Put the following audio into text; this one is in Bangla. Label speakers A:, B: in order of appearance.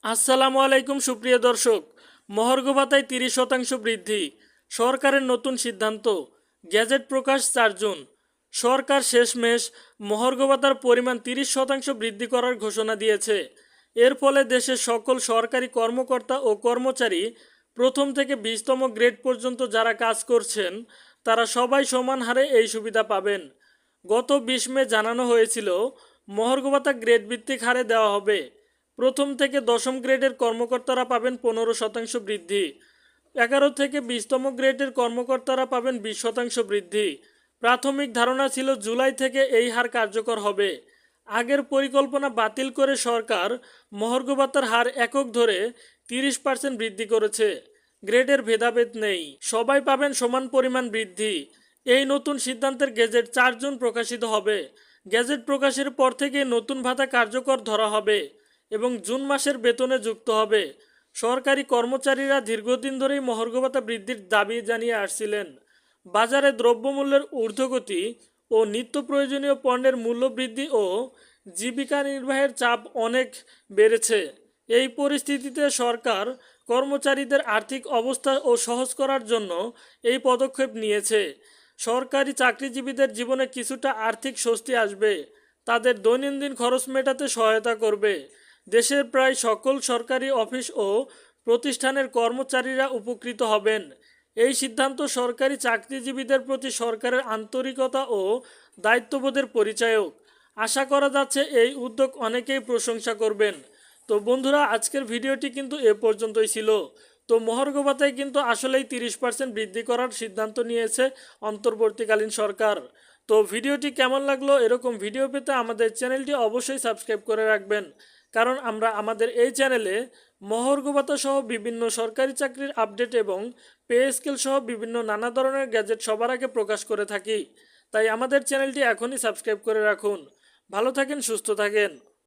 A: আসসালামু আলাইকুম সুপ্রিয় দর্শক। মহার্ঘ ভাতায় 30% বৃদ্ধি, সরকারের নতুন সিদ্ধান্ত। গেজেট প্রকাশ 4 জুন। সরকার শেষমেশ মহার্ঘ ভাতার পরিমাণ 30% বৃদ্ধি করার ঘোষণা দিয়েছে। এর ফলে দেশের সকল সরকারি কর্মকর্তা ও কর্মচারী, প্রথম থেকে 20তম গ্রেড পর্যন্ত যারা কাজ করছেন, তারা সবাই সমান হারে এই সুবিধা পাবেন। গত 20 মে জানানো হয়েছিল মহার্ঘ ভাতা গ্রেড ভিত্তিক হারে দেওয়া হবে। প্রথম থেকে দশম গ্রেডের কর্মকর্তারা পাবেন 15% বৃদ্ধি, 11 থেকে 20তম গ্রেডের কর্মকর্তারা পাবেন 20% বৃদ্ধি। প্রাথমিক ধারণা ছিল জুলাই থেকে এই হার কার্যকর হবে। আগের পরিকল্পনা বাতিল করে সরকার মহার্ঘ ভাতার হার একক ধরে 30% বৃদ্ধি করেছে। গ্রেডের ভেদাভেদ নেই, সবাই পাবেন সমান পরিমাণ বৃদ্ধি। এই নতুন সিদ্ধান্তের গেজেট 4 জুন প্রকাশিত হবে। গেজেট প্রকাশের পর থেকে নতুন ভাতা কার্যকর ধরা হবে এবং জুন মাসের বেতনে যুক্ত হবে। সরকারি কর্মচারীরা দীর্ঘদিন ধরেই মহার্ঘ ভাতা বৃদ্ধির দাবি জানিয়ে আসছিলেন। বাজারে দ্রব্যমূল্যের ঊর্ধ্বগতি ও নিত্য প্রয়োজনীয় পণ্যের মূল্য বৃদ্ধি ও জীবিকা নির্বাহের চাপ অনেক বেড়েছে। এই পরিস্থিতিতে সরকার কর্মচারীদের আর্থিক অবস্থা ও সহজ করার জন্য এই পদক্ষেপ নিয়েছে। সরকারি চাকরিজীবীদের জীবনে কিছুটা আর্থিক স্বস্তি আসবে, তাদের দৈনন্দিন খরচ মেটাতে সহায়তা করবে। দেশের প্রায় সকল সরকারি অফিস ও প্রতিষ্ঠানের কর্মচারীরা উপকৃত হবেন। এই সিদ্ধান্ত সরকারি চাকরিজীবীদের প্রতি সরকারের আন্তরিকতা ও দায়িত্ববোধের পরিচায়ক। আশা করা যাচ্ছে এই উদ্যোগ অনেকেই প্রশংসা করবেন। তো বন্ধুরা, আজকের ভিডিওটি কিন্তু এ পর্যন্তই ছিল। তো মহার্ঘ ভাতায় কিন্তু আসলেই 30% বৃদ্ধি করার সিদ্ধান্ত নিয়েছে অন্তর্বর্তীকালীন সরকার। তো ভিডিওটি কেমন লাগলো, এরকম ভিডিও পেতে আমাদের চ্যানেলটি অবশ্যই সাবস্ক্রাইব করে রাখবেন, কারণ আমরা আমাদের এই চ্যানেলে মহার্ঘ ভাতা সহ বিভিন্ন সরকারি চাকরির আপডেট এবং পে স্কেল সহ বিভিন্ন নানা ধরনের গ্যাজেট সবার আগে প্রকাশ করে থাকি। তাই আমাদের চ্যানেলটি এখনই সাবস্ক্রাইব করে রাখুন। ভালো থাকেন, সুস্থ থাকেন।